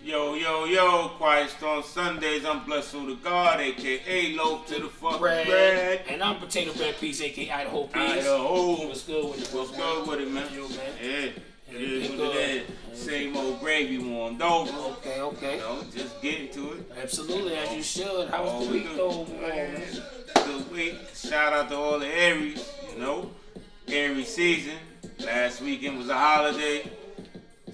Yo, yo, yo, Quiet Storm Sundays, I'm Blessed to God, a.k.a. Loaf to the fucking bread. And I'm Potato Bread Piece, a.k.a. Idaho Piece. Idaho. What's good with it? What's good with it, man? Yo, man. Yeah, it is what it is. Same old gravy warmed over. Okay. You know, just getting to it. Absolutely, as you should. How was the week, though? Good week. Shout out to all the Aries, you know. Aries season. Last weekend was a holiday.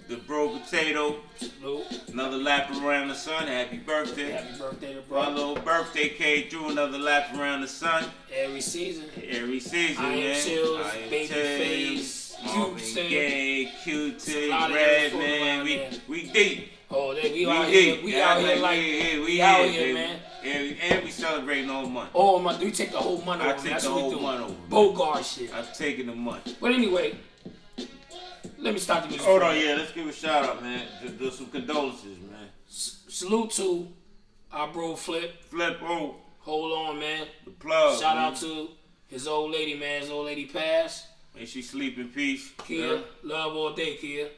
The bro potato. Salute. Another lap around the sun. Happy birthday. Happy birthday to bro. My little birthday came through. Another lap around the sun. Aries season. Aries season, I man. am chills, baby face, Marvin Q-Tip. Gaye, Q-Tip, Red man. We deep. Oh, we out here. We out here like we out here, man. And we celebrating all month. Oh, my, we take the whole month over. I take That's the what whole we do. month over. Bogart shit. I'm taking the month. But anyway, let me start the music. Hold on, yeah, let's give a shout out, man. Just do some condolences, man. Salute to our bro Flip. Oh, Hold on, man. the plug. Shout man. out to his old lady, man. His old lady passed. May she sleep in peace. Kia, love all day, Kia.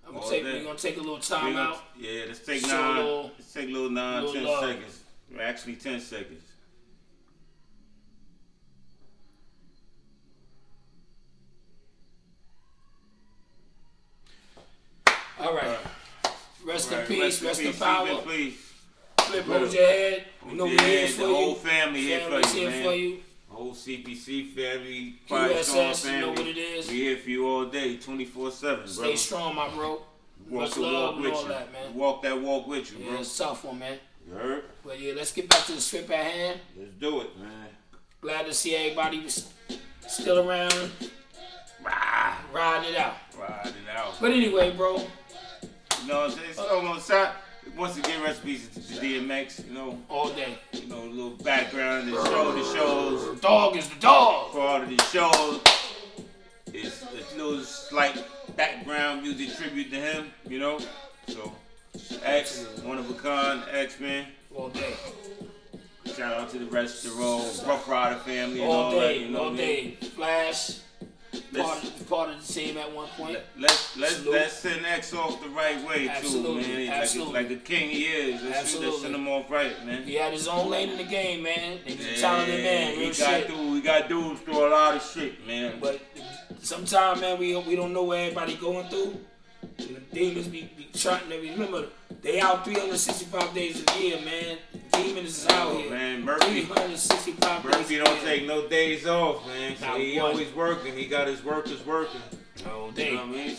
We're gonna take a little time out. Yeah, let's take Show a little 9, 10 love. seconds. Actually, 10 seconds. All right. Rest in peace. Rest in power. Please. Flip, hold your head. We know we're here for the you. whole family here for you, here man. for you. Whole CPC family, Quiet Storm USS, family. you know what it is. We here for you all day, 24/7, Stay bro. strong, my bro. Walk Much the love walk and with all you. that, man. Walk that walk with you, Yeah, bro. it's a tough one, man. You heard? But yeah, let's get back to the script at hand. Let's do it, man. Glad to see everybody was still around, riding it out. Riding out. But anyway, bro. You know what I'm saying? So, on the side, once again, recipes to DMX, you know. All day. You know, a little background, the shows. Dog is the dog. Part of the show is a little slight background music tribute to him, you know. So, X, one of a kind, X-Men. All day. Shout out to the rest of the Rough Rider family and All all day. that, you know All what I mean? day. Flash. Part of the team at one point. Let's send X off the right way Absolutely. too, man. Absolutely. Like the king he is. Let's send him off right, man. He had his own lane in the game, man. He was a talented man. Real shit. We got dudes through a lot of shit, man. But sometimes, man, we don't know what everybody going through. And the demons be trying to remember they out 365 days a year, man. Demons is out here. Man, Murphy 365 days. Murphy don't take no days off, man. So Not he one. always working. He got his workers working. Oh, You know what I mean?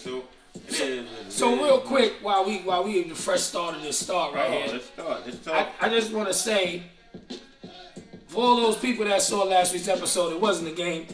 So real quick, while we in the fresh start of this start right here, Let's talk. I just want to say, for all those people that saw last week's episode, it wasn't a game.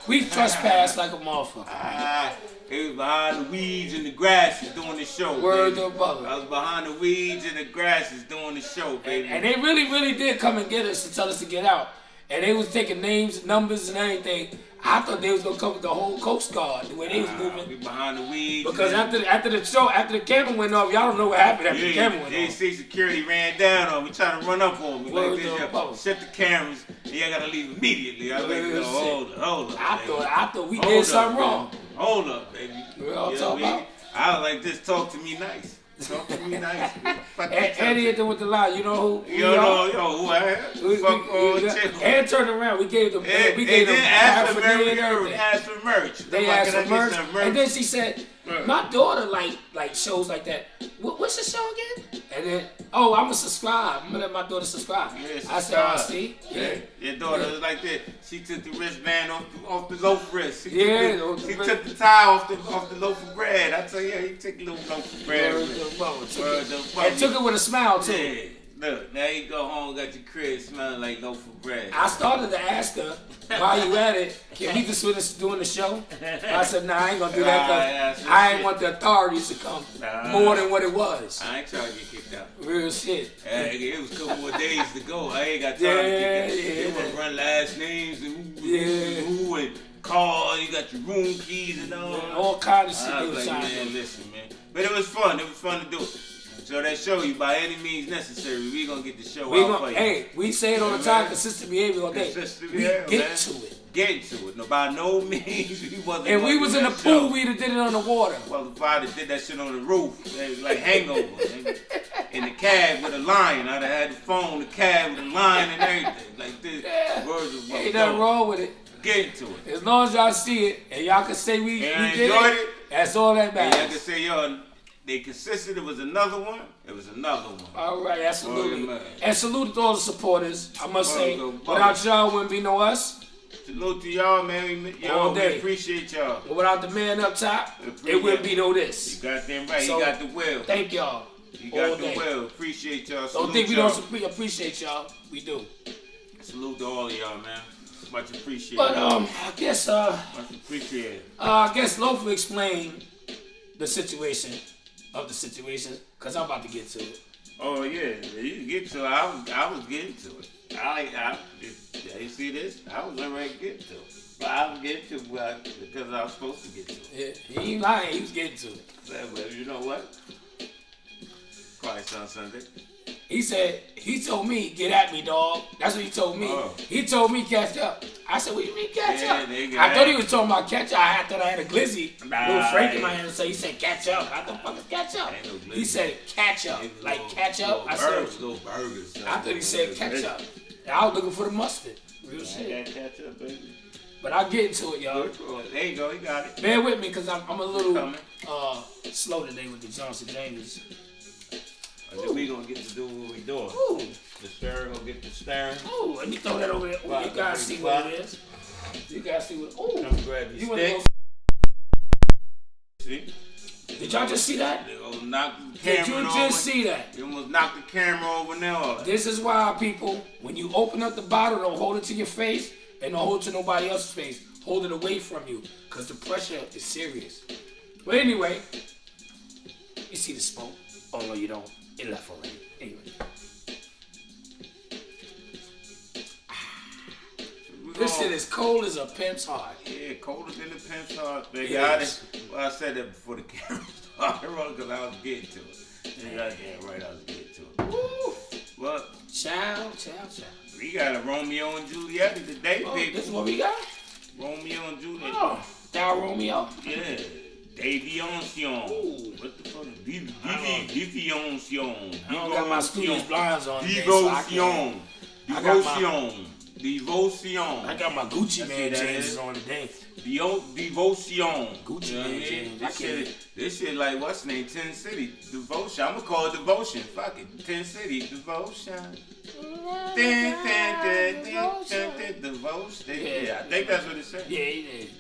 We trespassed like a motherfucker. He was behind the weeds and the grasses doing the show. Word baby. to mother. I was behind the weeds and the grasses doing the show, baby. And they really did come and get us to tell us to get out. And they was taking names, numbers, and everything. I thought they was gonna come with the whole Coast Guard the way they was moving. We behind the weeds. Because after the show, after the camera went off, y'all don't know what happened after the camera went off. see security ran down on me, trying to run up on me. Word Like this, to mother. shut the cameras. Y'all gotta leave immediately. I was like, hold up. I thought we did something wrong. Hold up, baby. We all talking about. I was like, just talk to me nice. Talk to me nice. Eddie hit them with the lie. You know who? Who I am? And turned around. We gave them. We gave them ask for paraphernalia and merch. everything. Ask for merch. They asked for merch. And then she said, my daughter like shows like that. What's the show again? And then, I'm gonna subscribe. I'm gonna let my daughter subscribe. Yeah, I said, see? Yeah. Your daughter was like that. She took the wristband off the loaf wrist. She took the tie off the loaf of bread. I tell you, he took a little loaf of bread. And took it with a smile too. Yeah. Look, now you go home, got your crib smelling like loaf of bread. I started to ask her, while you at it, can we just finish doing the show? I said, nah, I ain't gonna do that because I ain't want the authorities to come more than what it was. I ain't trying to get kicked out. Real shit. It was a couple more days to go. I ain't got time to kick out. They want to run last names and who and call. You got your room keys and all. All kind of shit I they was was like, trying to man, do. listen, man. But it was fun. It was fun to do it. So that show you by any means necessary. We gonna get the show out for you. Hey, we say it all the time. Consistent behavior all day. Consistent We behavior, get man. to it. getting to it. No, by no means he wasn't. And we was in the pool, we'd have did it on the water. Well, the father did that shit on the roof. It was like Hangover. In the cab with a lion. I'd have had the phone, the cab with a lion and everything. Like this. Yeah. Words Ain't nothing wrong with it. Getting to it. As long as y'all see it and y'all can say we did enjoyed it. That's all that And matters. y'all can say, yo, they consisted. It was another one. It was another one. All right, absolutely. Man. And salute to all the supporters. I must say, without y'all, wouldn't be no us. Salute to y'all, man. We appreciate y'all. But without the man up top, it wouldn't be no this. You got them right. So, you got the will. Thank y'all. You got the will. Appreciate y'all. Don't think we don't appreciate y'all. We do. Salute to all of y'all, man. Much appreciated. But I guess much appreciated. I guess Loaf will explain the situation of the situation, cause I'm about to get to it. Oh yeah, you can get to it. I was getting to it. You see this? I was already getting to it. But I was getting to it because I was supposed to get to it. Yeah, he ain't lying. He was getting to it. But you know what? Christ on Sunday. He told me, get at me, dog. That's what he told me. Oh. He told me catch up. I said, what do you mean catch up? Nigga, I thought he was talking about catch up. I thought I had a glizzy. Little Frank in my hand, so he said catch up. I thought, fuck is catch up? No, he said catch up. Like catch up? I said, little burgers. I thought he said catch up. And I was looking for the mustard. Real shit. I got catch up, baby. But I'll get into it, y'all. There you go, you got it. Bear with me, because I'm a little slow today with the Johnson James. I think we gonna get to do what we doing. Ooh. The stir gonna get the stir. Ooh, let me throw that over there. Ooh, you guys see what it is. You guys see what. Ooh. I'm grab your stick. See? Did y'all just see that? Did you just see that? You almost knocked the camera over now. This is why, people, when you open up the bottle, don't hold it to your face and don't hold it to nobody else's face. Hold it away from you, because the pressure is serious. But anyway, you see the smoke? Oh no, you don't. It left already. Anyway. This shit is cold as a pimp's heart. Yeah, colder than the pimp's heart. Baby, Yes. I said that before the camera started, because I was getting to it. Yeah, right, I was getting to it. Woo! Well, Ciao. we got a Romeo and Juliet today, Oh, baby. this is what we got? Romeo and Juliet. Oh, Dow Romeo. Yeah. Deviation. Ooh. What the fuck? Deviation. I don't got my studious blinds on today, so I Devotion. can't. Devotion. I got my Gucci Man that jeans is. on today. Devotion. Gucci You know what I Man mean? jeans. This shit like what's the name? 10 City Devotion. I'm gonna call it Devotion. Fuck it. 10 City Devotion. Devotion. Yeah, I think that's what it says. Yeah.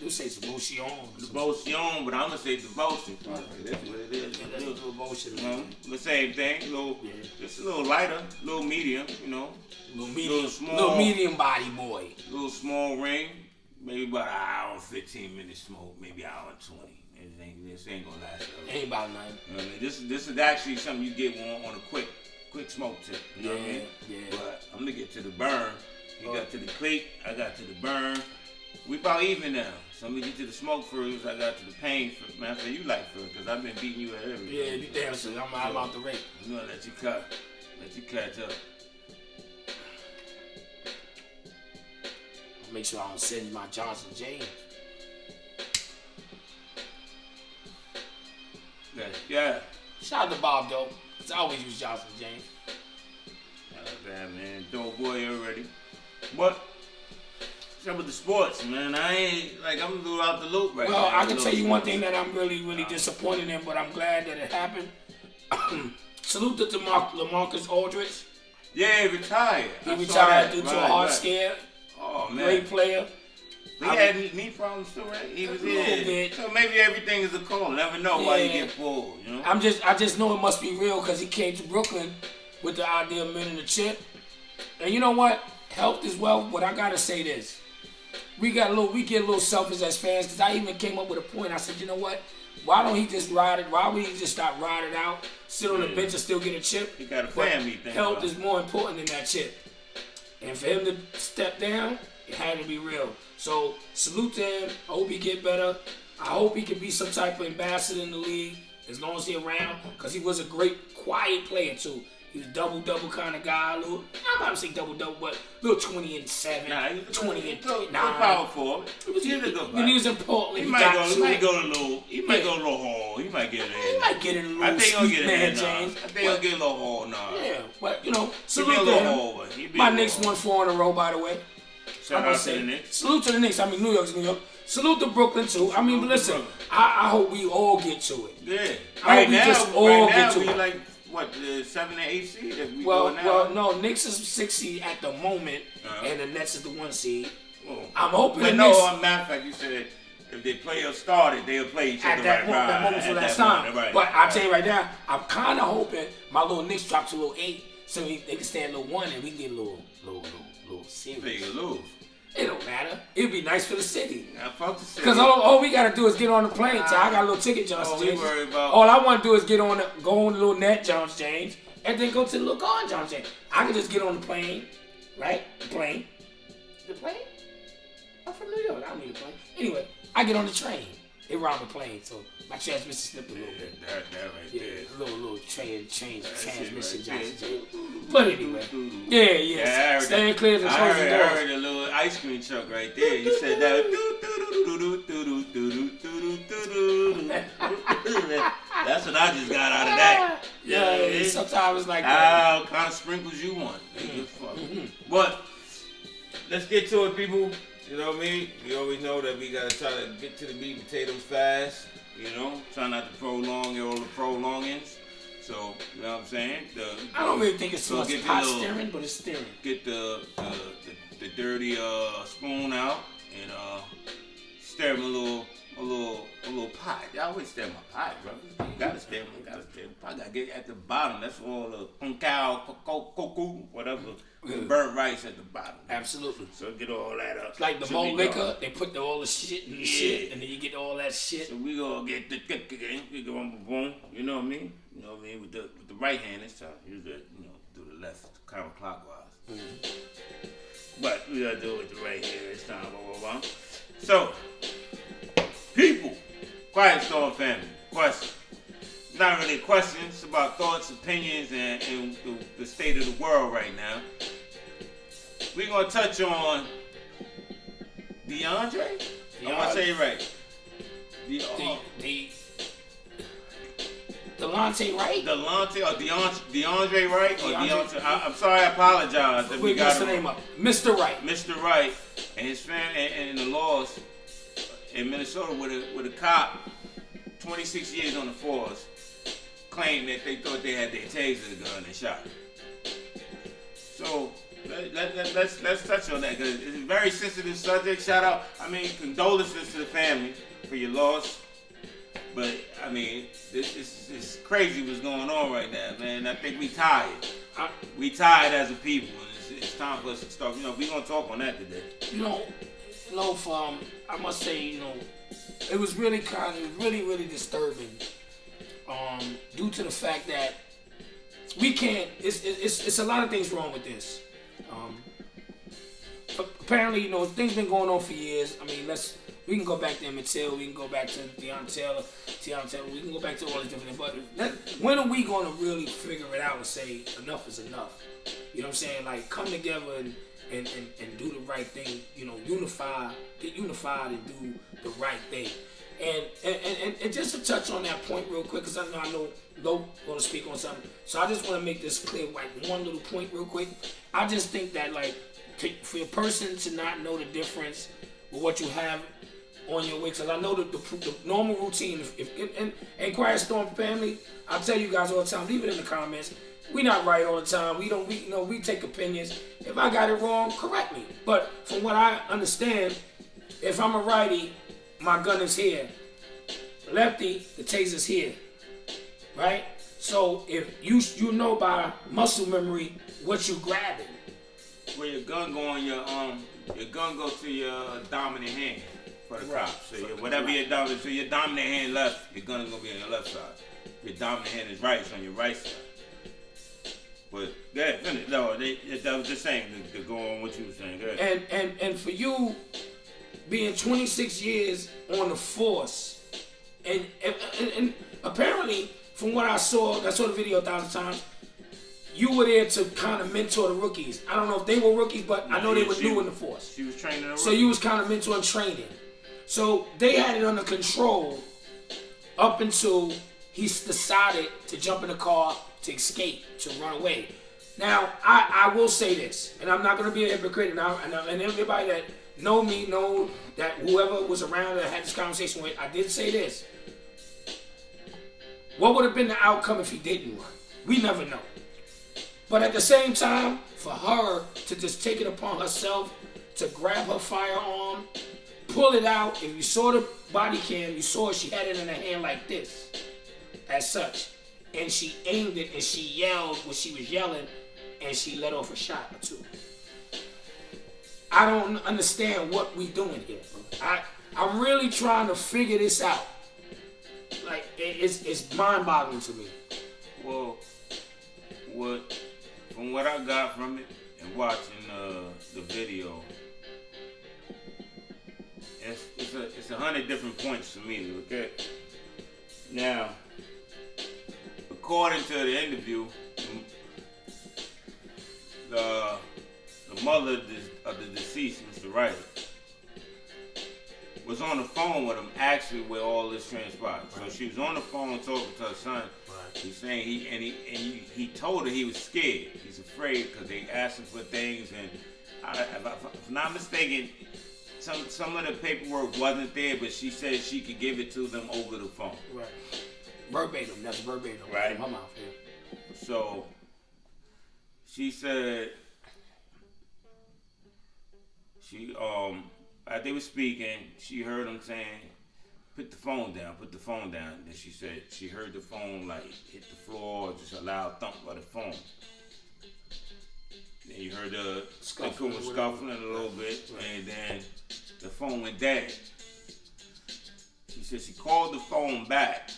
You say devotion. Devotion, but I'm gonna say devotion. Fuck it. That's what it is. That's devotion. The same thing. Just a little lighter, little medium. You know. Little medium body boy. Little small ring. Maybe about an hour and 15 minutes smoke, maybe an hour and 20. This ain't gonna last forever. Ain't about nothing. You know what I mean? This is actually something you get on a quick smoke tip. You know what I mean? Yeah. But I'm gonna get to the burn. You got to the click, I got to the burn. We about even now. So I'm gonna get to the smoke first, I got to the pain first. Man, I say you like first, because I've been beating you at everything. Yeah, you damn sure. I'm out the rate. I'm gonna let you catch up. Make sure I don't send you my Johnson James. Yeah. Shout out to Bob though. Cause I always use Johnson James. Not bad, man. Dope boy already. But some of the sports, man. I ain't like I'm a little out the loop right now. Well, I can tell you one thing that I'm really disappointed in, but I'm glad that it happened. Salute to LaMarcus Aldridge. Yeah, he retired. He retired due to a heart scare. Oh man. Great player. He had knee problems too, right? He was a little bit. So maybe everything is a call. Never know why you get pulled, you know? I just know it must be real because he came to Brooklyn with the idea of winning the chip. And you know what? Health is wealth, but I gotta say this. We get a little selfish as fans, because I even came up with a point. I said, you know what? Why don't he just ride it? Why would he just stop riding out, sit on the bench and still get a chip? He got a family thing. Health is more important than that chip. And for him to step down, it had to be real. So salute to him. I hope he get better. I hope he can be some type of ambassador in the league as long as he's around, because he was a great, quiet player too. He was double kind of guy. I'm not gonna say double, but little 20-7, Nah, he was 20-9. good power forward. He was a good When he was in Portland, He he might got go. He to might it. go a little. He might go a little hard. He might get it. He might get it a little. I think he'll sweet get man, it. James. I think he'll get a little hard now. Yeah, but you know, He be salute a to little him. hard. My Knicks won 4 in a row, by the way. Shout out to the Knicks. Salute to the Knicks. I mean, New York's New York. Salute to Brooklyn too. I mean, but listen, I hope we all get to it. Yeah. I hope we just all get to we it. like what the 7 and 8 seed that we Well, doing now. no, Knicks is 6 seed at the moment, and the Nets is the 1 seed. Oh. I'm hoping But the no, Knicks. on matter of fact, you said if they play or started, they'll play each other At that moment for that time. But I'll tell you right now, I'm kind of hoping my little Knicks drop to a little 8 so they can stay at a little 1 and we get a little serious. They can lose. It don't matter. It'd be nice for the city. I fuck the city. Because all we got to do is get on the plane. I got a little ticket, Johnson James. About... All I want to do is go on the little net, Johnson James, and then go to the little garden, Johnson James. I can just get on the plane, right? The plane? I'm from New York. I don't need a plane. Anyway, I get on the train. It round the plane, so my transmission slipped a little bit. That right there. A little change transmission, right Johnson James. But anyway, yeah. Staying clear of the closing doors. I heard a little ice cream truck right there. You said that. That's what I just got out of that. Yeah, sometimes it's like that. What kind of sprinkles you want? But let's get to it, people. You know what I mean? We always know that we gotta try to get to the meat and potatoes fast. You know, try not to prolong all the prolongings. So, you know what I'm saying? I don't really think it's so much pot stirring, but it's stirring. Get the dirty spoon out and stir them a little pot. I always stir my pot, bro. You gotta stir the pot. Gotta get at the bottom. That's all the cocoa, whatever. Burnt rice at the bottom. Absolutely. So get all that up. It's like the malt liquor, they put all the shit in the shit, and then you get all that shit. So we gonna get we go boom. You know what I mean? You know what I mean? With the right hand this time, use the do the left counterclockwise. But we gotta do it with the right hand this time. Blah. So, people, Quiet Storm family, question. Not really questions, it's about thoughts, opinions, and the state of the world right now. We're going to touch on DeAndre? I'm going to say it right. Delonte Wright? Delonte or DeAndre Wright? Or DeAndre. I'm sorry, I apologize. That we got what's the name up? Mr. Wright. Mr. Wright and his family and the laws in Minnesota with a cop, 26 years on the force, claimed that they thought they had their taser gun and shot him. So let's touch on that because it's a very sensitive subject. Condolences to the family for your loss. But I mean, this is crazy what's going on right now, man. I think we tired. We tired as a people, and it's time for us to start. We're gonna talk on that today. I must say, it was really really disturbing. Due to the fact that we can't, it's a lot of things wrong with this. Apparently, things been going on for years. I mean, we can go back to Emmett Till, we can go back to Tiana Taylor, we can go back to all these different things. But when are we going to really figure it out and say enough is enough? You know what I'm saying? Like, come together and do the right thing. Get unified and do the right thing. And just to touch on that point real quick, because I know Lo going to speak on something. So I just want to make this clear, like one little point real quick. I just think that for a person to not know the difference with what you have on your way, because I know the normal routine. And Quiet Storm family, I tell you guys all the time, leave it in the comments. We not right all the time. We take opinions. If I got it wrong, correct me. But from what I understand, if I'm a righty, my gun is here. Lefty, the taser's here. Right? So if you know by muscle memory what you grabbing. Well, your gun go on your gun go to your dominant hand for the cops. So whatever your dominant hand left, your gun is gonna be on your left side. Your dominant hand is right, it's on your right side. But go ahead, finish. No, that was just saying to go on what you were saying. Go ahead. And for you being 26 years on the force, and apparently from what I saw the video 1,000 times, you were there to kind of mentor the rookies. I don't know if they were rookies, but I know they were new in the force. She was training the rookies. So you was kind of mentoring training. So they had it under control up until he decided to jump in the car, to escape, to run away. Now, I will say this, and I'm not going to be a hypocrite, and everybody that know me know that whoever was around that I had this conversation with, I did say this. What would have been the outcome if he didn't run? We never know. But at the same time, for her to just take it upon herself to grab her firearm, pull it out. If you saw the body cam, you saw she had it in her hand like this, as such. And she aimed it and she yelled when she was yelling and she let off a shot or two. I don't understand what we doing here, bro. I'm really trying to figure this out. Like, it's mind-boggling to me. Well, from what I got from it and watching the video, it's 100 different points for me to look at. Now, according to the interview, the mother of the deceased, Mr. Ryder, was on the phone with him actually where all this transpired. Right. So she was on the phone talking to her son. Right. He's saying he told her he was scared. He's afraid because they asked him for things, and if I'm not mistaken, some of the paperwork wasn't there, but she said she could give it to them over the phone. Right. Verbatim. That's verbatim. Right. From my mouth. Yeah. So she said as they were speaking, she heard him saying, put the phone down. Then she said she heard the phone like hit the floor, just a loud thump of the phone. Then you heard the scuffling a little bit, and then the phone went dead. She said she called the phone back,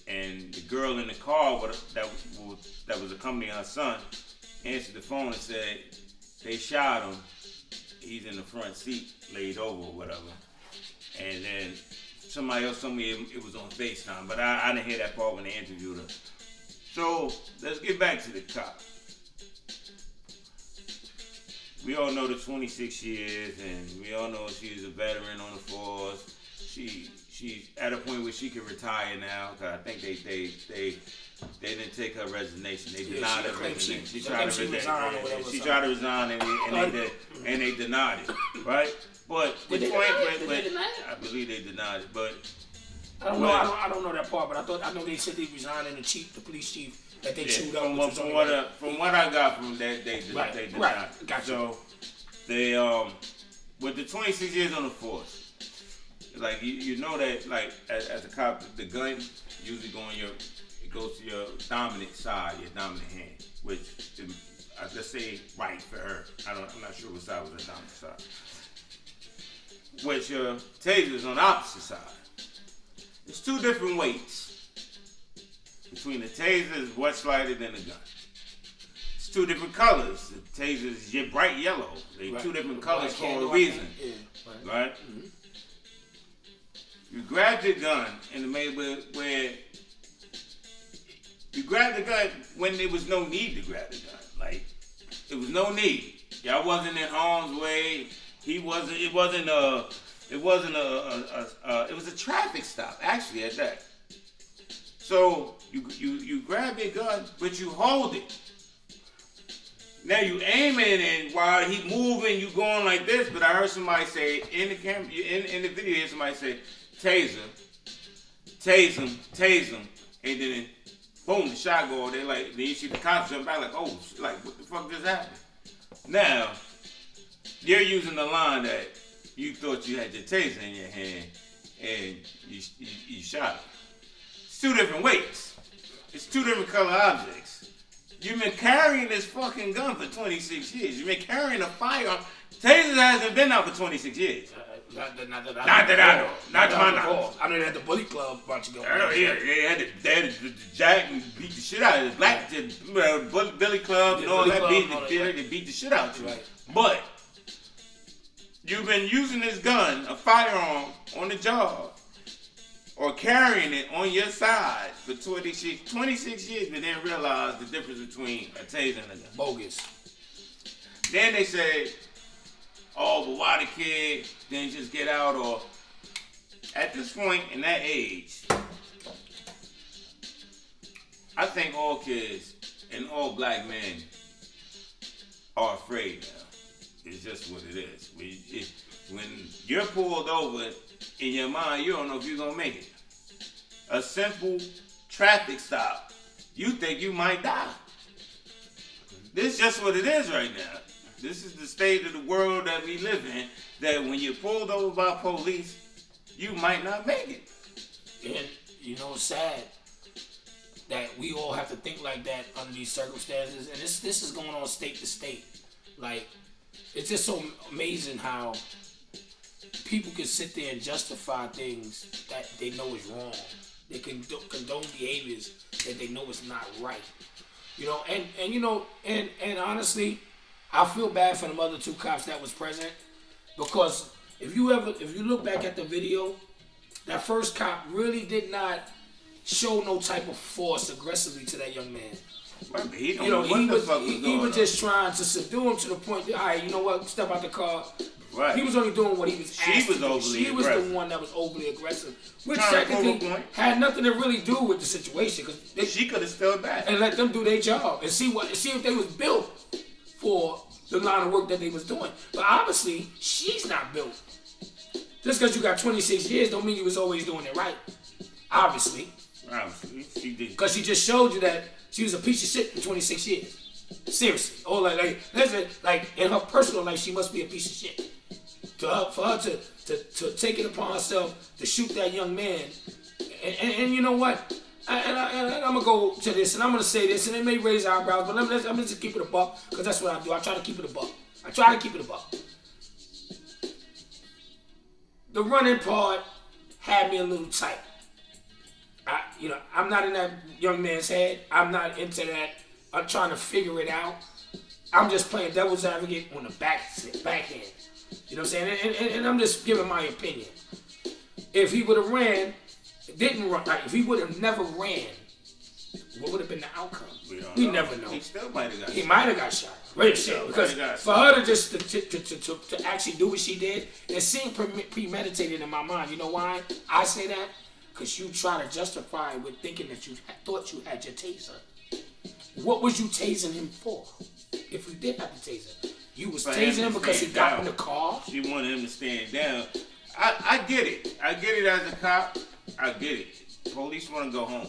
and the girl in the car that was accompanying her son answered the phone and said they shot him. He's in the front seat, laid over or whatever. And then somebody else told me it was on FaceTime, but I didn't hear that part when they interviewed her. So let's get back to the cop. We all know the 26 years, and we all know she's a veteran on the force. She's at a point where she can retire now. Cause I think they didn't take her resignation. They denied her resignation. She tried to resign. She tried to resign, and they denied it, right? But the point, I believe they denied it. But I don't know. I don't know that part. But I know they said they resigned, and the police chief that they chewed up. From what I got from that, they denied it. Gotcha. So they with the 26 years on the force. Like you know that like as a cop, the gun usually goes to your dominant side, your dominant hand, which let's say right for her. I'm not sure what side was the dominant side. Which your taser is on the opposite side. There's two different weights between the taser is what's lighter than the gun. It's two different colors. The taser is bright yellow. They're two different colors for a reason, right? Mm-hmm. You grabbed your gun in the middle where you grabbed the gun when there was no need to grab the gun. Like, it was no need. Y'all wasn't in harm's way. He wasn't. It was a traffic stop actually at that. So you grab your gun, but you hold it. Now you aim it, and while he moving, you going like this. But I heard somebody say in the camera, in the video, here somebody say, "Tase him," and then boom, the shot go. They like, then you see the cops jump back like, oh, like what the fuck just happened? Now you're using the line that you thought you had your taser in your hand and you shot him. It's two different weights. It's two different color objects. You've been carrying this fucking gun for 26 years. You've been carrying a firearm. Taser hasn't been out for 26 years. Not that I know. Not that I know. I know they had the bully club a bunch ago. Yeah, they had the jack and beat the shit out of it. Black Billy Club and all that. They beat the shit out of you. Right. But you've been using this gun, a firearm, on the job or carrying it on your side for 26 years, but then realize the difference between a taser and a gun. Bogus. Then they say, oh, but why the kid didn't just get out? Or at this point in that age, I think all kids and all black men are afraid now. It's just what it is. When you're pulled over, in your mind, you don't know if you're going to make it. A simple traffic stop, you think you might die. This is just what it is right now. This is the state of the world that we live in, that when you're pulled over by police, you might not make it. And, you know, it's sad that we all have to think like that under these circumstances. And this is going on state to state. Like, it's just so amazing how people can sit there and justify things that they know is wrong. They can condone behaviors that they know is not right. You know, and you know, and honestly, I feel bad for the other two cops that was present, because if you look back at the video, that first cop really did not show no type of force aggressively to that young man. He was just trying to subdue him to the point that, all right, you know what, step out the car. Right. He was only doing what he was asked. She was the one that was overly aggressive, which technically had nothing to really do with the situation, because she could have stood back and let them do their job and see if they was built for the line of work that they was doing. But obviously, she's not built. Just because you got 26 years don't mean you was always doing it right. Obviously, she did. Because she just showed you that she was a piece of shit for 26 years. Seriously. Or like in her personal life, she must be a piece of shit. For her to take it upon herself to shoot that young man. And you know what? And I'm going to go to this, and I'm going to say this, and it may raise eyebrows, but I'm going to just keep it a buck, because that's what I do. I try to keep it a buck. The running part had me a little tight. I'm not in that young man's head. I'm not into that. I'm trying to figure it out. I'm just playing devil's advocate on the backhand. You know what I'm saying? And I'm just giving my opinion. If he would have didn't run, if he would have never ran, what would have been the outcome? We never know. He still might have got shot. He might have got shot. Real shit. Because for her to just to actually do what she did, it seemed premeditated in my mind. You know why I say that? Because you try to justify it with thinking that you thought you had your taser. What was you tasing him for? If you did have the taser, you was tasing him because he got in the car. She wanted him to stand down. I get it. I get it as a cop. I get it. Police want to go home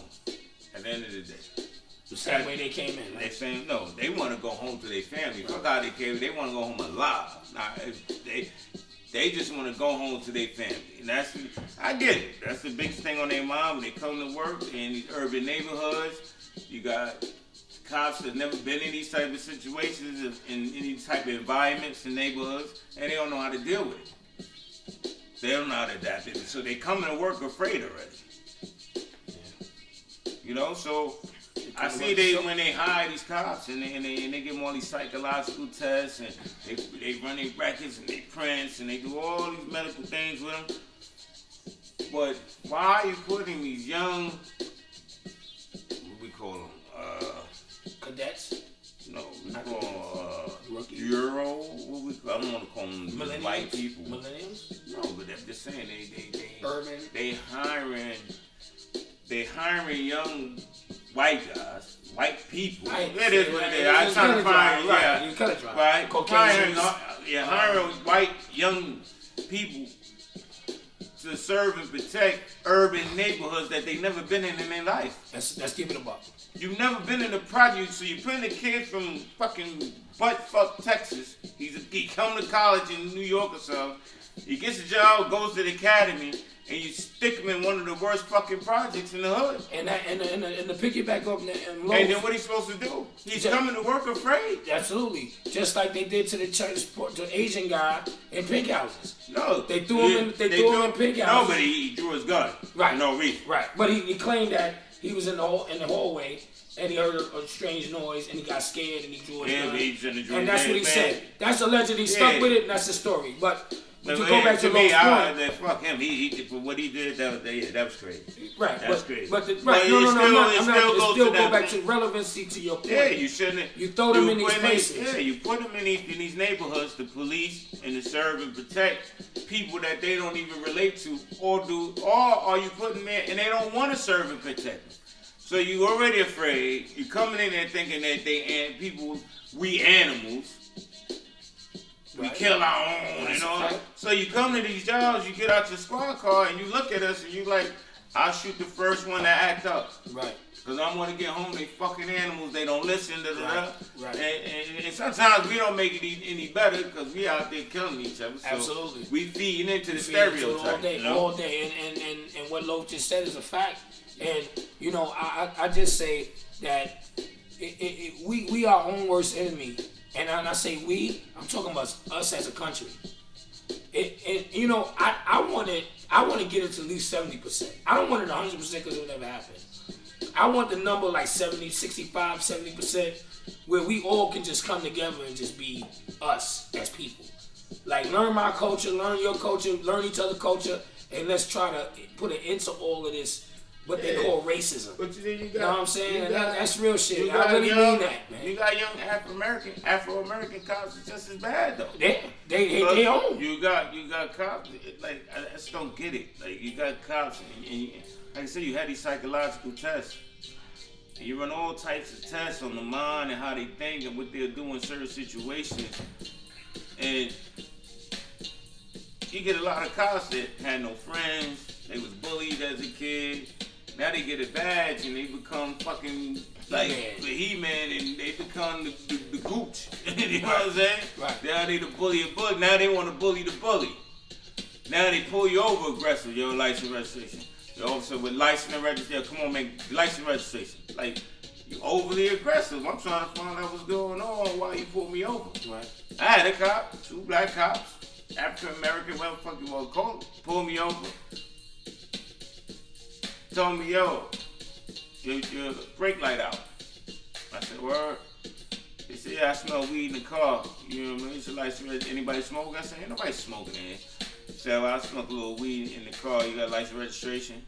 at the end of the day. The same way they came in. Right? They saying no. They want to go home to their family. Fuck how they came. They want to go home alive. Nah, they just want to go home to their family. And I get it. That's the biggest thing on their mind when they come to work in these urban neighborhoods. You got cops that never been in these type of situations, in any type of environments and neighborhoods, and they don't know how to deal with it. They don't know how to adapt it. So they come to work afraid already. Yeah. You know, so I see when they hire these cops and they give them all these psychological tests, and they run their records and they prints and they do all these medical things with them. But why are you putting these young, what we call them? Cadets? No, we call Euro. I don't want to call them white people. Millennials? No, but I'm just saying urban. They hiring young white guys, white people. That is what it is. I'm trying to find right. Caucasians. Hiring white young people to serve and protect urban neighborhoods that they've never been in their life. Let's give it a buck. You've never been in the project, so you're putting a kid from fucking butt-fuck Texas. He come to college in New York or something. He gets a job, goes to the academy, and you stick him in one of the worst fucking projects in the hood. And to pick it back up and then what he's supposed to do? He's coming to work afraid. Absolutely. Just like they did to the Asian guy in pink houses. No. They threw him in pink houses. No, but he drew his gun. Right. For no reason. Right. But he claimed that he was in the hallway and he heard a strange noise and he got scared and he drew his gun. And that's what he said. That's allegedly stuck with it, and that's the story. But But to go back to me, point, fuck him. He for what he did. That was crazy. Right. That's crazy. But it still go back to relevancy to your point. Yeah, you shouldn't. You throw them in these places. Yeah, you put them in these neighborhoods to police and to serve and protect people that they don't even relate to or are you putting them in and they don't want to serve and protect them. So you already afraid. You coming in there thinking that we animals. We kill our own and all. So you come to these jobs, you get out your squad car and you look at us and you like, I'll shoot the first one that act up. Right. Because I want to get home, they fucking animals, they don't listen, Right. And sometimes we don't make it any better because we out there killing each other. So absolutely. We feeding into the stereotype. All day, you know? all day. And what Lo just said is a fact. And, you know, I just say that we are our own worst enemy. And I say we, I'm talking about us as a country. You know, I want to get it to at least 70%. I don't want it 100% because it will never happen. I want the number like 70, 65, 70%, where we all can just come together and just be us as people. Like, learn my culture, learn your culture, learn each other's culture, and let's try to put an end to all of this, what they call racism. But then you know what I'm saying? That's real shit. I really mean that, man. You got young Afro-American cops that's just as bad, though. They own. You got cops, like, I just don't get it. Like, you got cops, and like I said, you had these psychological tests. And you run all types of tests on the mind and how they think and what they'll do in certain situations. And you get a lot of cops that had no friends, they was bullied as a kid. Now they get a badge and they become fucking like the He-Man and they become the gooch. You know what I'm saying? Right. Now they the bully of bully. Now they want to bully the bully. Now they pull you over aggressive, your license registration. Your officer with license and registration. Come on, man, license registration. Like, you overly aggressive. I'm trying to find out what's going on while you pull me over. Right. I had a cop, 2 black cops, African American, whatever the fuck you want to call it, pull me over. Told me, yo, your brake light out. I said, word? They said, yeah, I smell weed in the car. You know what I mean? It's like, anybody smoke? I said, ain't nobody smoking in here. Said, well, I smoked a little weed in the car. You got license registration?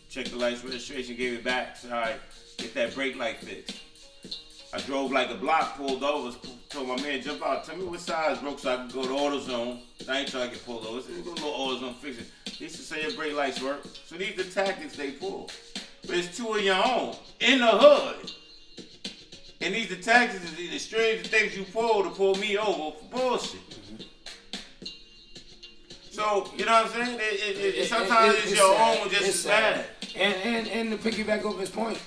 Checked the license registration, gave it back. Said, all right, get that brake light fixed. I drove like a block, pulled over, told my man, jump out, tell me what size broke so I can go to AutoZone. I ain't trying to get pulled over. I said, go to AutoZone, fix it. They used to say your brake lights work. So these are the tactics they pull. But it's 2 of your own, in the hood. And these are tactics, the strange things you pull to pull me over for bullshit. So, you know what I'm saying? Sometimes it's your sad. own just as bad. And to piggyback off his point,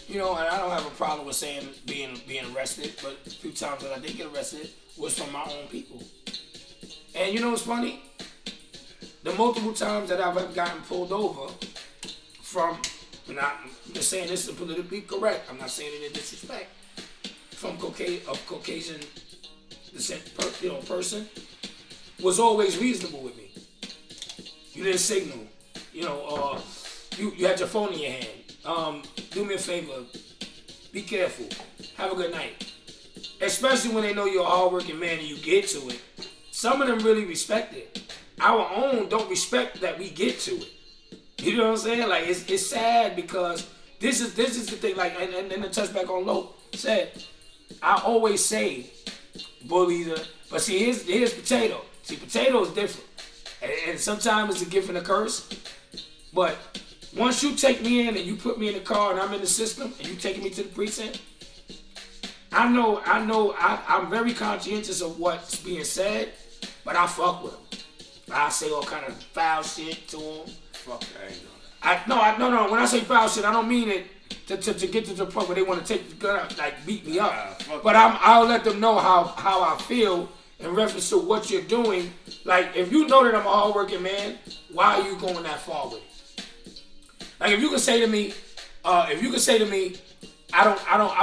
you know, and I don't have a problem with saying being arrested, but a few times that I did get arrested was from my own people. And you know what's funny? The multiple times that I've ever gotten pulled over from, and I'm just saying this is politically correct, I'm not saying it in disrespect, from Caucasian descent person, was always reasonable with me. You didn't signal. You know, you had your phone in your hand. Do me a favor. Be careful. Have a good night. Especially when they know you're a hardworking man and you get to it. Some of them really respect it. Our own don't respect that we get to it. You know what I'm saying? Like, it's sad because this is the thing. Like, and then to touch back on Lo said, I always say bullies, but see, here's potato. See, potato is different. And sometimes it's a gift and a curse. But once you take me in and you put me in the car and I'm in the system and you taking me to the precinct, I know I'm very conscientious of what's being said, but I fuck with them. I say all kind of foul shit to them. Fuck, I ain't doing that. No. When I say foul shit, I don't mean it to get to the point where they want to take the gun out, like beat me up. But I'll let them know how I feel in reference to what you're doing. Like, if you know that I'm a hardworking man, why are you going that far with it? Like, if you can say to me, I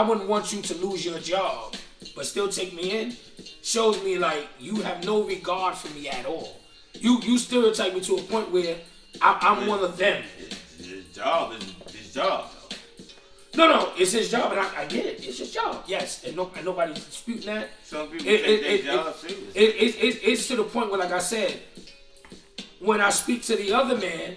wouldn't want you to lose your job, but still take me in, shows me like you have no regard for me at all. You stereotype me to a point where I'm one of them. His job is his job, though. No, it's his job, and I get it. It's his job, yes, and nobody's disputing that. Some people take their job seriously. It's to the point where, like I said, when I speak to the other man,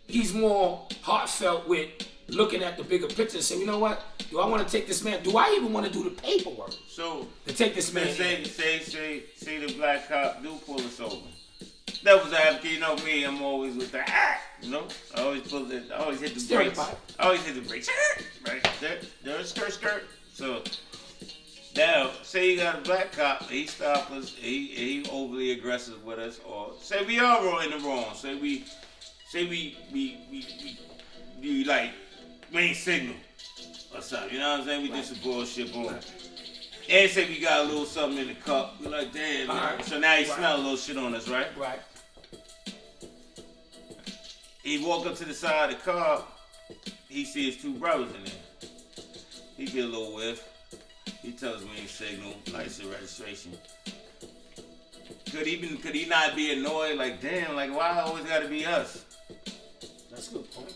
he's more heartfelt with looking at the bigger picture and say, you know what? Do I want to take this man? Do I even want to do the paperwork? So to take this man. Say the black cop do pull us over. That was after, you know me, I'm always with the you know? I always hit the brakes. I always hit the brakes. Right there, skirt. So now, say you got a black cop, he stop us, he overly aggressive with us, or say we are in the wrong. Say we like we ain't signal or something. You know what I'm saying? We did some bullshit, boom. And say we got a little something in the cup. We're like, damn, man. Right. So now he smell a little shit on us, right? Right. He walk up to the side of the car. He sees 2 brothers in there. He get a little whiff. He tells me he signal, license registration. Could he not be annoyed? Like, damn, like why always gotta be us? That's a good point.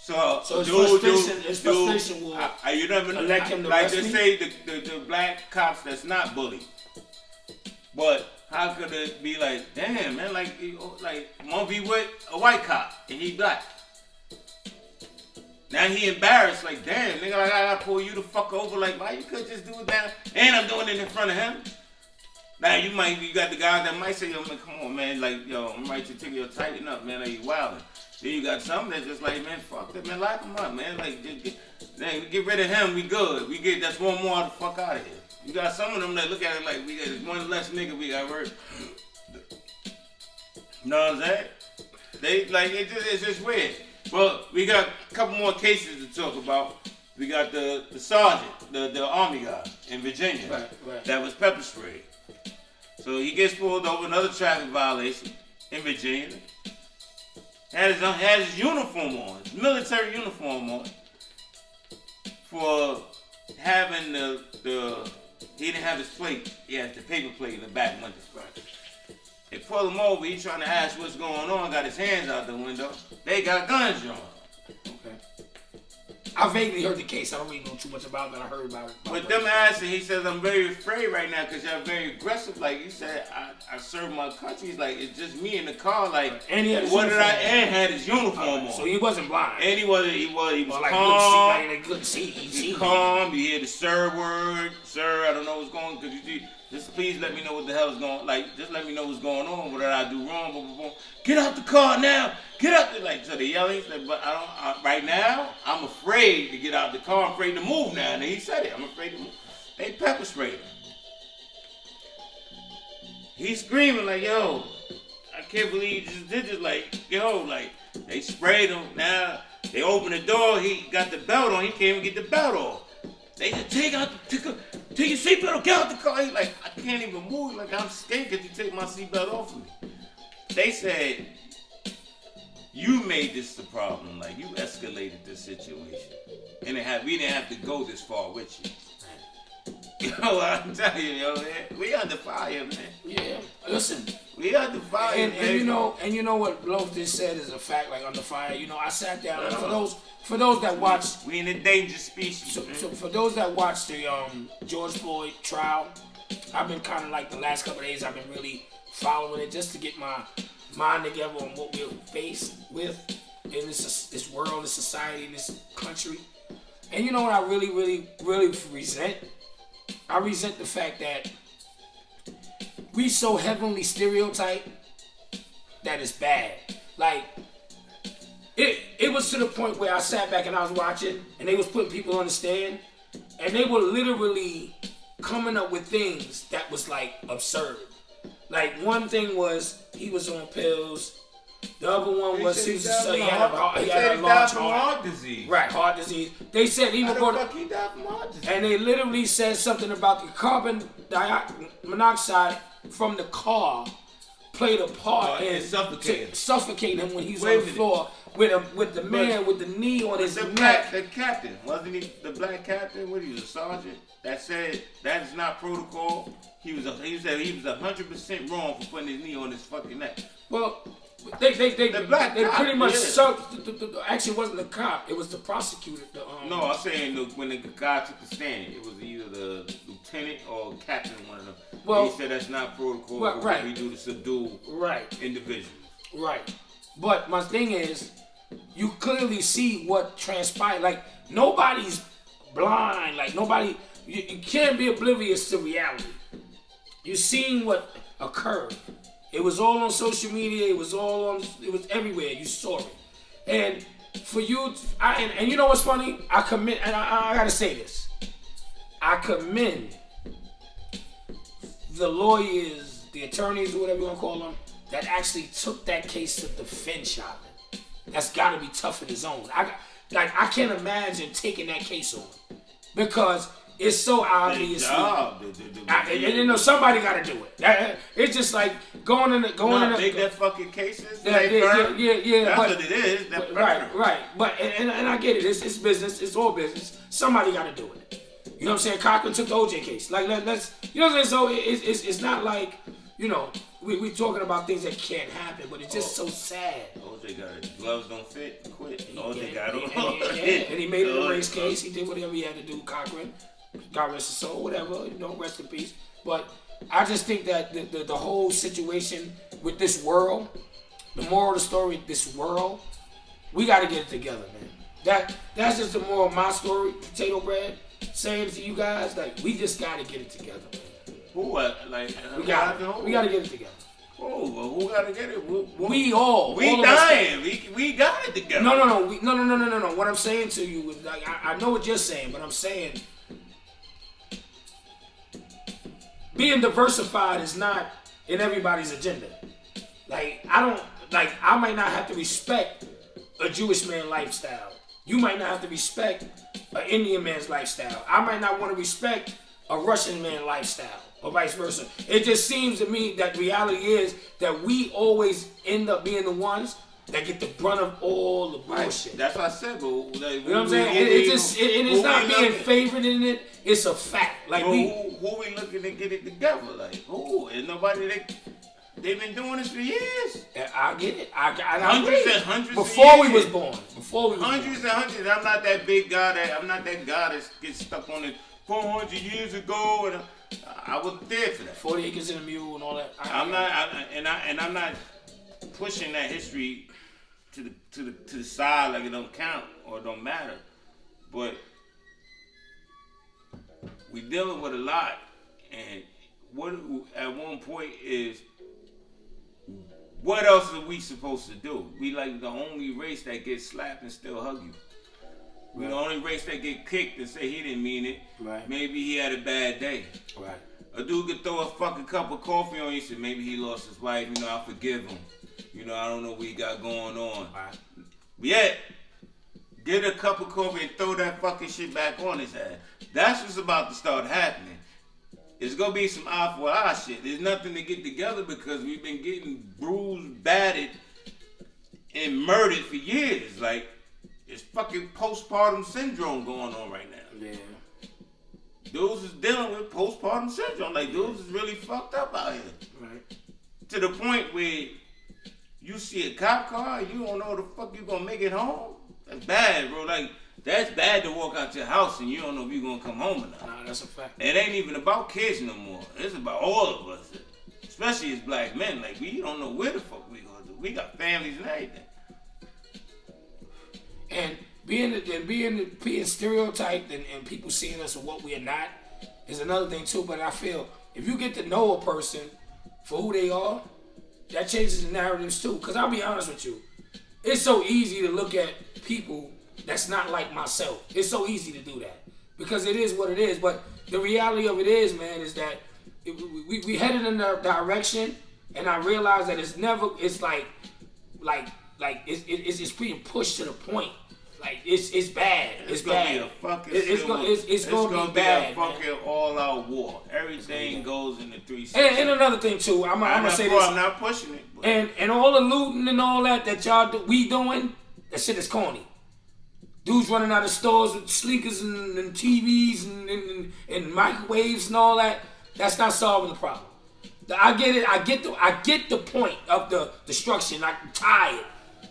So his frustration will you never elect him to like arrest just me? say the black cops that's not bullied. But how could it be like, damn man, like won't be with a white cop and he black? Now he embarrassed, like damn nigga, like I gotta pull you the fuck over, like why you could just do it down and I'm doing it in front of him. Now you got the guys that might say, yo man, come on man, like yo, I'm right to take your tighten up, man, like you wildin'. Then you got some that's just like, man, fuck that, man, lock him up, man. Like, get rid of him, we good. That's one more the fuck out of here. You got some of them that look at it like, we got one less nigga we got rid. You know what I'm saying? They, like, it's just weird. Well, we got a couple more cases to talk about. We got the sergeant, the army guy in Virginia right. that was pepper sprayed. So he gets pulled over, another traffic violation in Virginia. Had his uniform on, his military uniform on, for having he didn't have his plate. He had the paper plate in the back window. They pull him over, he trying to ask what's going on, got his hands out the window. They got guns drawn. Okay. I vaguely heard the case. I don't really know too much about it, but I heard about it. With them asking, he says, I'm very afraid right now because y'all very aggressive. Like he said, I serve my country. He's like, it's just me in the car. Like, and he had had his uniform on. So he wasn't blind. And he was like calm. Good see. He calm. You hear the sir word. Sir, I don't know what's going on. Just please let me know what the hell is going on. Like, just let me know what's going on. What did I do wrong? Blah, blah, blah. Get out the car now. Get out there. Like, so they yelling. Like, but right now, I'm afraid to get out the car. I'm afraid to move now. And he said it. I'm afraid to move. They pepper sprayed him. He's screaming like, yo, I can't believe you just did this. Like, yo, like, they sprayed him. Now, they opened the door. He got the belt on. He can't even get the belt off. They said, take your seatbelt, get out the car. He's like, I can't even move. Like, I'm scared because you take my seatbelt off of me. They said, you made this the problem. Like, you escalated the situation. And we didn't have to go this far with you. Yo, I'm telling you, yo, man, we under fire, man. Yeah, listen. We under fire, and man. And you know what Loaf just said is a fact, like under fire. You know, I sat down, and for those that watch, we in the dangerous species. So for those that watch the George Floyd trial, I've been kind of like the last couple of days, I've been really following it just to get my mind together on what we're faced with in this world, this society, in this country. And you know what I really, really, really resent? I resent the fact that we so heavily stereotype that it's bad. Like, it was to the point where I sat back and I was watching, and they was putting people on the stand, and they were literally coming up with things that was like absurd. Like, one thing was he was on pills. The other one was he had a large heart disease. Right, heart disease. They said even he died from heart disease. And they literally said something about the carbon monoxide from the car played a part in suffocating him when he was on the floor with the man with the knee on his neck. The captain, wasn't he the black captain? What, he was a sergeant that said that is not protocol. He said he was 100% wrong for putting his knee on his fucking neck. Well, The black they cop, pretty much yeah. sucked. Actually, it wasn't the cop. It was the prosecutor. No, I'm saying when the guy took the stand, it was either the lieutenant or captain, one of them. Well, he said that's not protocol. Well, what right. we do to subdue individuals. Right. But my thing is, you clearly see what transpired. Like, nobody's blind. Like, nobody, you can't be oblivious to reality. You seen what occurred. It was all on social media. It was everywhere. You saw it. And for you, and you know what's funny? I gotta say this. I commend the lawyers, the attorneys, or whatever you want to call them, that actually took that case to defend Chauvin. That's got to be tough in its own. I can't imagine taking that case on because it's so obvious. And somebody got to do it. It's just like going in. Big that fucking cases. Yeah. That's but, what it is. Right. But and I get it. It's business. It's all business. Somebody got to do it. You know what I'm saying? Cochran took the OJ case. Like let's. You know what I'm saying? So it's not like we talking about things that can't happen, but it's just so sad. OJ got it. Gloves don't fit. Quit. OJ got it. And he made it a race case. He did whatever he had to do. Cochran, God rest his soul. Whatever. Rest in peace. But I just think that the whole situation with this world, the moral of the story, this world, we got to get it together, man. That's just the moral of my story. Potato Bread saying to you guys, like, we just got to get it together, man. Who like? We got to get it together. Who got to get it? We all. We all dying. We got it together. No. What I'm saying to you is, like, I know what you're saying, but I'm saying being diversified is not in everybody's agenda. Like, I might not have to respect a Jewish man's lifestyle. You might not have to respect an Indian man's lifestyle. I might not want to respect a Russian man's lifestyle, or vice versa. It just seems to me that reality is that we always end up being the ones that get the brunt of all the bullshit. That's what I said, but like, you know what I'm saying? It's not being favored in it. It's a fact. Like, who we looking to get it together? Like, who? Is nobody they've been doing this for years. I get it. Hundreds and hundreds before of years. we was born. Hundreds and hundreds. I'm not that big guy I'm not that guy that gets stuck on it 400 years ago, and I wasn't there for that. 40 acres and a mule and all that. I'm not pushing that history to the side like it don't count or it don't matter. But we dealing with a lot, and what at one point is, what else are we supposed to do? We like the only race that gets slapped and still hug you. We're the only race that get kicked and say he didn't mean it. Right. Maybe he had a bad day. Right. A dude could throw a fucking cup of coffee on you and say maybe he lost his wife. I forgive him. I don't know what he got going on. Right. Yet, get a cup of coffee and throw that fucking shit back on his ass. That's what's about to start happening. It's gonna be some eye for eye shit. There's nothing to get together because we've been getting bruised, battered, and murdered for years. Like, it's fucking postpartum syndrome going on right now. Yeah. Dudes is dealing with postpartum syndrome. Like, dudes is really fucked up out here. Right. To the point where you see a cop car and you don't know the fuck you gonna make it home. That's bad, bro. Like, that's bad to walk out your house and you don't know if you're gonna come home or not. Nah, that's a fact. It ain't even about kids no more. It's about all of us. Especially as black men. Like, we don't know where the fuck we gonna do. We got families and everything. And being stereotyped and people seeing us for what we are not is another thing too. But I feel if you get to know a person for who they are, that changes the narratives too. Because I'll be honest with you, it's so easy to look at people that's not like myself. It's so easy to do that because it is what it is. But the reality of it is, man, is that we headed in a direction, and I realize that it's being pushed to the point. Like, it's bad. It's bad. It's gonna be bad. A fucking all-out war. Everything goes in the 360. And another thing too, I'm gonna say this. I'm not pushing it. But. And all the looting and all that y'all we doing, that shit is corny. Dudes running out of stores with sleekers and TVs and microwaves and all that. That's not solving the problem. I get it. I get the point of the destruction. I'm tired,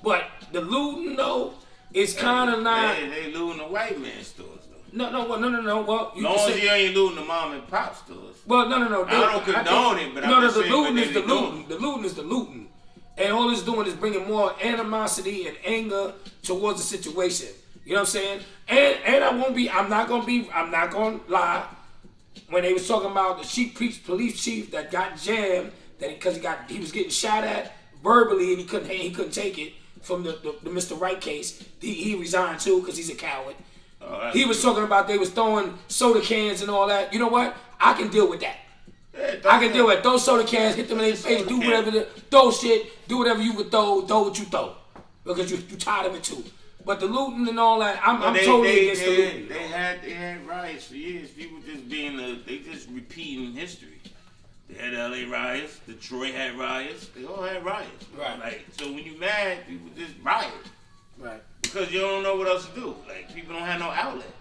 but the looting though is kind of not. They looting the white man stores though. No. Well, long as you ain't looting the mom and pop stores. Well, no. I don't condone it, but no. The looting is the looting. The looting is the looting, and all it's doing is bringing more animosity and anger towards the situation. You know what I'm saying? And I'm not gonna lie. When they was talking about the police chief that got jammed, that because he was getting shot at verbally and he couldn't take it from the Mr. Wright case. He resigned too because he's a coward. He was talking about they was throwing soda cans and all that. You know what? I can deal with that. I can deal with those soda cans, hit them in their face, do whatever, throw shit, do whatever you would throw what you throw because you tired of it too. But the looting and all that, I'm totally against the looting. They had riots for years. People just they just repeating history. They had LA riots. Detroit had riots. They all had riots. Right. Like, so when you mad, people just riot. Right. Because you don't know what else to do. Like, people don't have no outlet.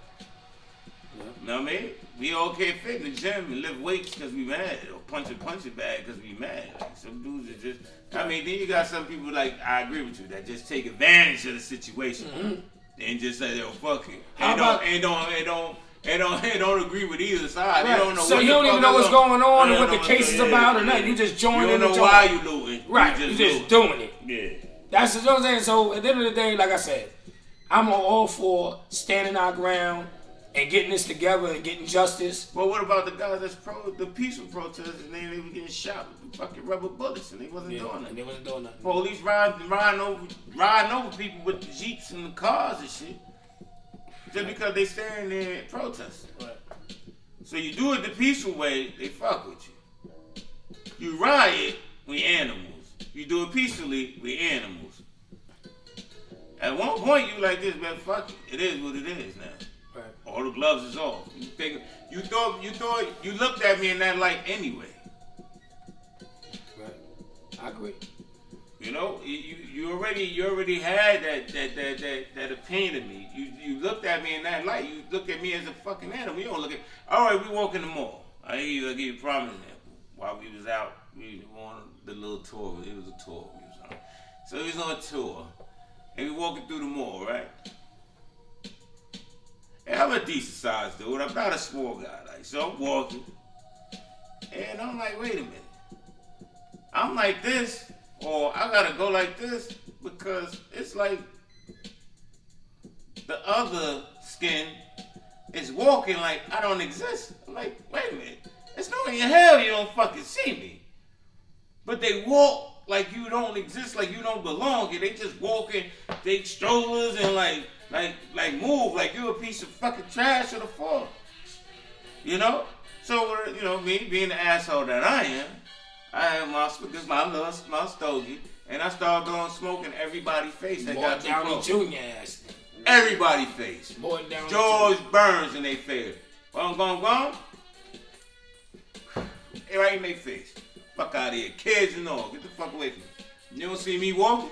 Yeah. You know what I mean? We all can't fit in the gym and lift weights because we mad. Or punch a bag because we mad. Like, some dudes are just... I mean, then you got some people like, I agree with you, that just take advantage of the situation. Mm-hmm. And just say, yo, fuck it. And don't agree with either side. Right. They don't know so you don't even know what's going on and what the case is about or nothing. You just join in. You don't know why you looting. Right. You just doing it. Yeah. That's what I'm saying. So at the end of the day, like I said, I'm all for standing our ground and getting this together and getting justice. Well, what about the guys that's the peaceful protesters and they were getting shot with fucking rubber bullets and they wasn't doing nothing. They wasn't doing nothing. Police riding over people with the jeeps and the cars and shit. Just because they standing there and protesting. Right. So you do it the peaceful way, they fuck with you. You riot, we animals. You do it peacefully, we animals. At one point you like this, man, fuck it. It is what it is now. Right. All the gloves is off. You thought you looked at me in that light anyway. Right. I agree. You know, you already had that opinion of me. You looked at me in that light. You look at me as a fucking animal. You don't look at. All right, we walk in the mall. I give you a prime example. While we was out, we were on the little tour. It was a tour we was on. So we was on a tour, and we walking through the mall, right? And I'm a decent sized dude. I'm not a small guy, like so. I'm walking, and I'm like, wait a minute. I'm like this. Or I gotta go like this because it's like the other skin is walking like I don't exist. I'm like, wait a minute. It's no in hell you don't fucking see me. But they walk like you don't exist, like you don't belong here. They just walking, they strollers and like move like you a piece of fucking trash on the floor. You know? So, you know, me being the asshole that I am, I have my stogie, and I started blowing smoke in everybody's face. That got too close. Jr. ass. Everybody's face. George Burns in their face. Gone. Right in their face. Fuck out of here. Kids and all. Get the fuck away from me. You don't see me walking?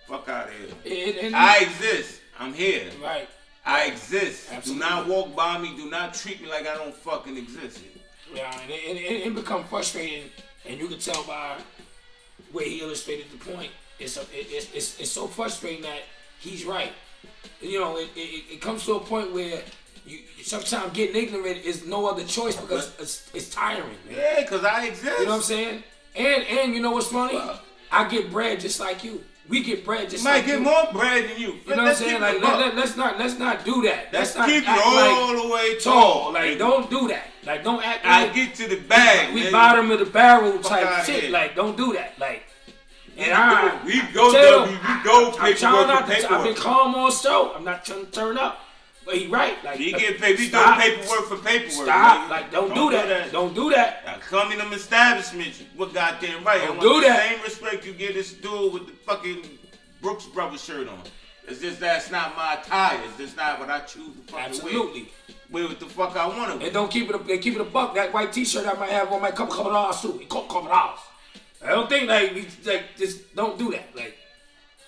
Fuck out of here. I exist. I'm here. Right. I exist. Absolutely. Do not walk by me. Do not treat me like I don't fucking exist. Yeah, and it become frustrating, and you can tell by where he illustrated the point. It's so frustrating that he's right. You know, it comes to a point where you sometimes getting ignorant is no other choice because it's tiring. Man. Yeah, because I exist. You know what I'm saying? And you know what's funny? Well, I get bread just like you. We get bread just like you. Might get more bread than you. You know what I'm saying? Like let's not do that. Let's not keep it all like the way tall. Like don't do that. Like don't act like I get to the bag. We bottom of the barrel type shit. Here. Like don't do that. Like and we go paperwork for paperwork. I've been calm on show. I'm not trying to turn up. But he right. Like we get paid. We do paperwork for paperwork. Stop. Like don't do that. Don't do that. I come in them establishments. What goddamn right? Don't do that. The same respect you give this dude with the fucking Brooks Brothers shirt on. It's just that's not my attire. It's just not what I choose to fucking Absolutely. Wear what the fuck I want to wear. And don't keep it. They keep it a buck. That white T-shirt I might have on my couple dollars too. It cost $2. I don't think just don't do that. Like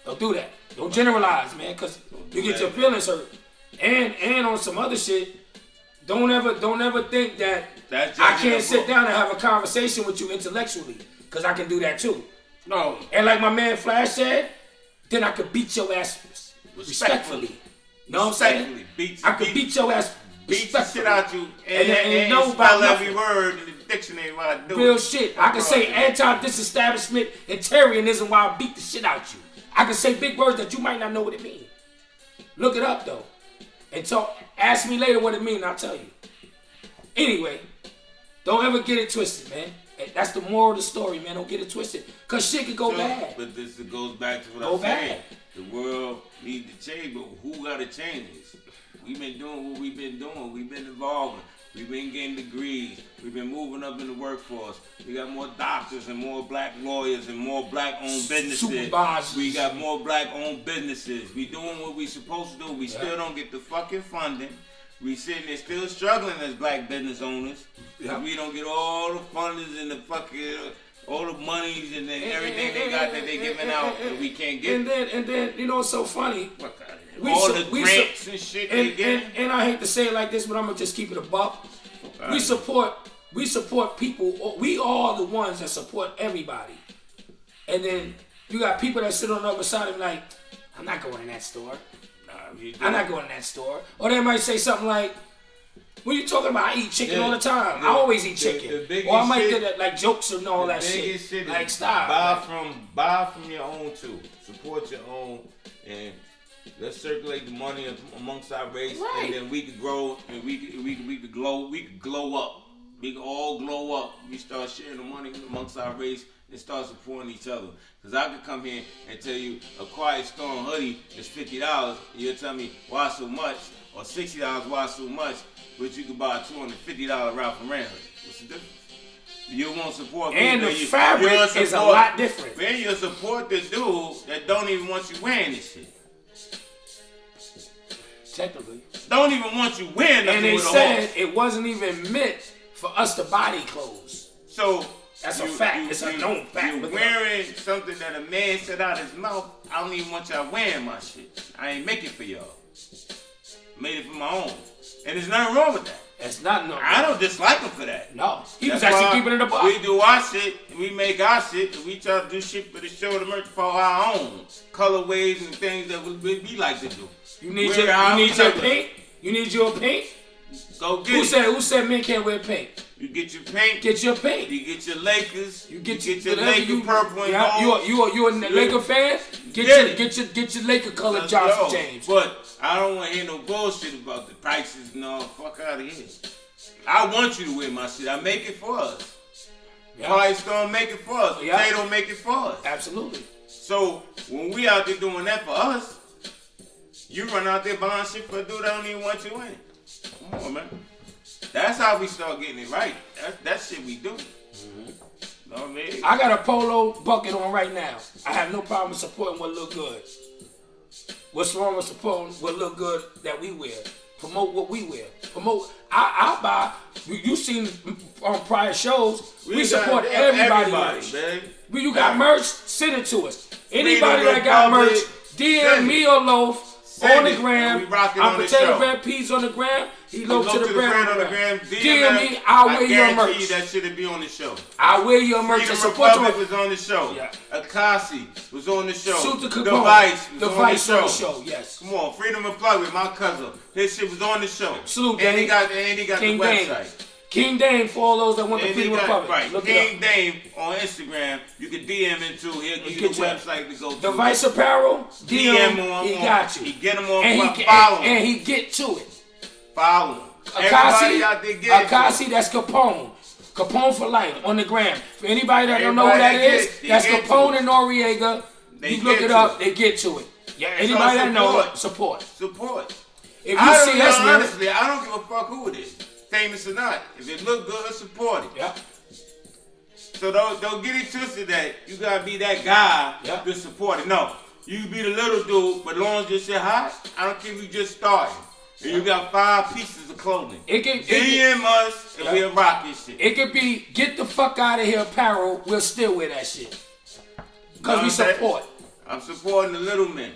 don't do that. Don't generalize, man, because you get your feelings hurt. And on some other shit, don't ever think that I can't sit down and have a conversation with you intellectually, because I can do that too. No. And like my man Flash said, then I could beat your ass respectfully. You know what I'm saying? I could beat your ass beat the shit out you and know about every word in the dictionary while I do real it. shit. I can say anti-disestablishment and Tyrianism while I beat the shit out you. I can say big words that you might not know what it means. Look it up though. And ask me later what it means and I'll tell you. Anyway, don't ever get it twisted, man. That's the moral of the story, man. Don't get it twisted. Because shit could go bad. But this goes back to what I was saying. The world needs to change, but who got to change this? We've been doing what we've been doing. We've been evolving. We've been getting degrees. We've been moving up in the workforce. We got more doctors and more black lawyers and more black-owned businesses. Supervisors. We got more black-owned businesses. We doing what we supposed to do. We still don't get the fucking funding. We sitting there still struggling as black business owners. Yeah. We don't get all the fundings and the fucking all the monies and everything they got that they giving out that we can't get. And then you know it's so funny. All the grants and shit they get. And I hate to say it like this, but I'm gonna just keep it a buck. We support people. We are the ones that support everybody. And then you got people that sit on the other side and be like, I'm not going in that store. I'm not going in that store. Or they might say something like, what are you talking about? I eat chicken all the time. I always eat chicken. Or I might get like jokes and all that shit. Like stop. Buy from your own too. Support your own, and let's circulate the money amongst our race, and then we could grow and we could glow up. We can all glow up. We start sharing the money amongst our race and start supporting each other. Because I could come here and tell you a Quiet Storm hoodie is $50. And you'll tell me why so much, or $60 why so much, but you could buy a $250 Ralph Lauren hoodie. What's the difference? You won't support me. And the fabric is a lot different. Man, you support the dude that don't even want you wearing this shit. Technically. Don't even want you wearing nothing. And they with said it wasn't even meant for us to buy these clothes. So that's a fact. It's a known fact. You're wearing something that a man said out his mouth. I don't even want y'all wearing my shit. I ain't make it for y'all. Made it for my own. And there's nothing wrong with that. It's not no. I don't dislike him for that. No. He was actually keeping it above. We do our shit, and we make our shit, and we try to do shit for the show, the merch for our own colorways and things that we like to do. You need your paint? You need your paint? Go get it. Who said men can't wear paint? You get your paint. Get your paint. You get your Lakers. You get your Laker purple and gold. You a Laker fan? Get your Laker color Johnson James. But I don't want to hear no bullshit about the prices and all. Fuck out of here. I want you to wear my shit. I make it for us. Price don't make it for us. Yeah. They don't make it for us. Absolutely. So when we out there doing that for us, you run out there buying shit for a dude that don't even want you in. Come on, man. That's how we start getting it right. That shit we do. Mm-hmm. Know what I mean? I got a polo bucket on right now. I have no problem supporting what look good. What's wrong with supporting what look good that we wear? Promote what we wear. I'll buy. You seen on prior shows, we support everybody merch. Man. You got merch, send it to us. Anybody that got merch, DM me or Loaf on the gram. I'm Potato Red Peas on the gram. He Loaf to the brand on the gram. DM me, I'll wear your merch. I guarantee that shit'll be on the show. I'll wear your merch. Freedom Republic was on the show. Yeah. Akasi was on the show. The Vice on the show. Yes. Come on, Freedom Republic, my cousin. His shit was on the show. Salute, and he got the website. King Dame for all those that want the Freedom Republic. Right. Look King Dame on Instagram. You can DM him too. He'll give you the website to go to. The Vice Apparel. DM him. He got you. He get him on. Follow him. And he get to it. Follow him. Akasi, that's Capone. Capone for life on the gram. For anybody that don't know who that is, that's Capone and Noriega. You look it up, they get to it. Yeah, anybody that know it, support. If you see us, honestly, I don't give a fuck who it is, famous or not. If it look good, support it. Yeah. So don't get it twisted that you gotta be that guy to support it. No, you be the little dude, but as long as your shit hot, I don't care if you just starting. And you got 5 pieces of clothing. DM us and we'll rock this shit. It could be get the fuck out of here apparel. We'll still wear that shit. Because we support. I'm supporting the little men.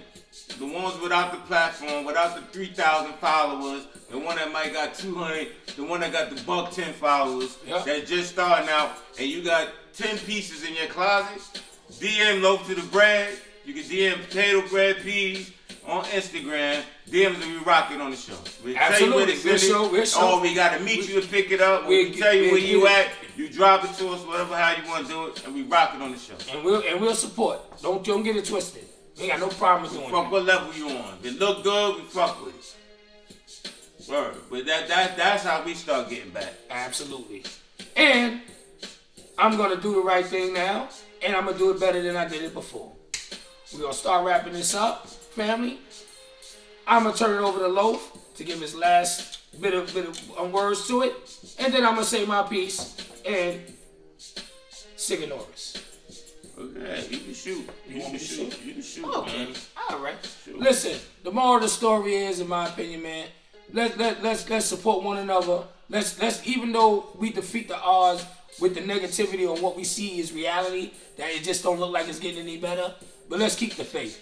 The ones without the platform, without the 3,000 followers, the one that might got 200, the one that got the $10 followers, that's just starting out, and you got 10 pieces in your closet. DM Loaf to the Bread. You can DM Potato Bread Peas on Instagram. DMs will be rocking on the show. We'll tell you where to send it. Or we got to meet you to pick it up. We'll tell you where you at. You drop it to us, whatever how you want to do it, and we rock it on the show. And we'll support. Don't get it twisted. We ain't got no problem with doing that. Fuck what level you on. If it look good, we fuck with it. Word. But that's how we start getting back. Absolutely. And I'm gonna do the right thing now, and I'm gonna do it better than I did it before. We're gonna start wrapping this up, family. I'm gonna turn it over to Loaf to give his last bit of words to it, and then I'm gonna say my piece and Sigga Norris. Okay, you can shoot. You can shoot. Okay, man. all right. Shoot. Listen, the moral of the story is, in my opinion, man, let's support one another. Let's even though we defeat the odds with the negativity on what we see is reality, that it just don't look like it's getting any better. But let's keep the faith.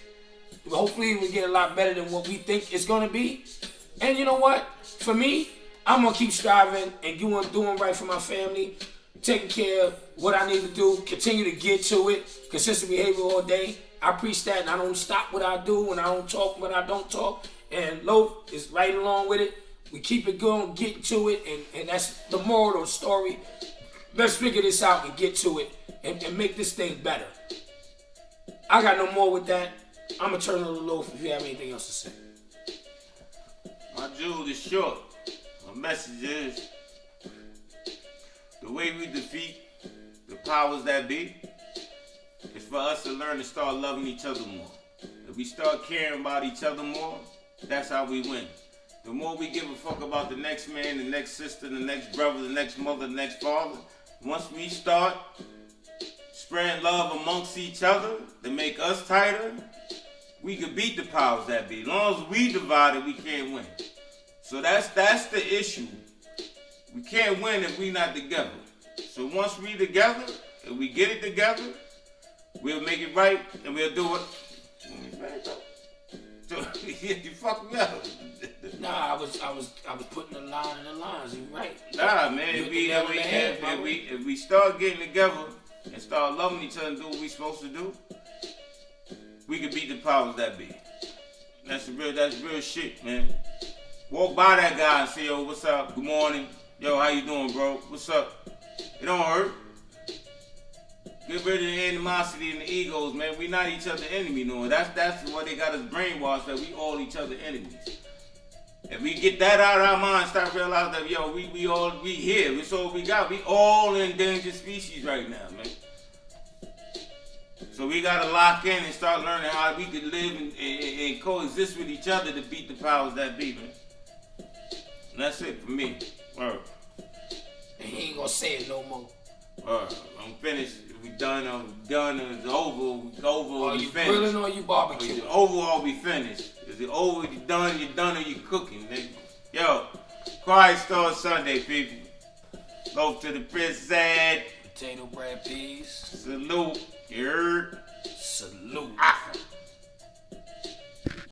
Hopefully we get a lot better than what we think it's gonna be. And you know what? For me, I'm gonna keep striving and doing right for my family, taking care of what I need to do, continue to get to it, consistent behavior all day. I preach that and I don't stop what I do and I don't talk when I don't talk. And Loaf is right along with it. We keep it going, get to it, and that's the moral of the story. Let's figure this out and get to it and make this thing better. I got no more with that. I'm going to turn it over to Loaf if you have anything else to say. My jewel is short. My message is the way we defeat the powers that be is for us to learn to start loving each other more. If we start caring about each other more, that's how we win. The more we give a fuck about the next man, the next sister, the next brother, the next mother, the next father, once we start spreading love amongst each other to make us tighter, we can beat the powers that be. As long as we divided, we can't win. So that's the issue. We can't win if we not together. So once we together, if we get it together, we'll make it right and we'll do it. You fucked me up. Nah, I was putting the line in the lines. You right. Nah, man. If we start getting together and start loving each other and do what we supposed to do, we can beat the powers that be. That's real shit, man. Walk by that guy and say, yo, what's up? Good morning. Yo, how you doing, bro? What's up? It don't hurt. Get rid of the animosity and the egos, man. We not each other's enemy, no. That's what they got us brainwashed, that we all each other's enemies. If we get that out of our minds, start realizing that, yo, we here. That's all we got. We all endangered species right now, man. So we gotta lock in and start learning how we can live and coexist with each other to beat the powers that be, man. And that's it for me. Word. And he ain't gonna say it no more. Word. I'm finished. We done. I'm done. It's over. It's over. Are We you finished. grilling or you barbecuing? Overall, we finished. Is it over? You done? You done or you cooking, nigga? Yo, Quiet Store Sunday, people. Go to the prison. Potato bread peas. Salute. You heard? Salute. Ah.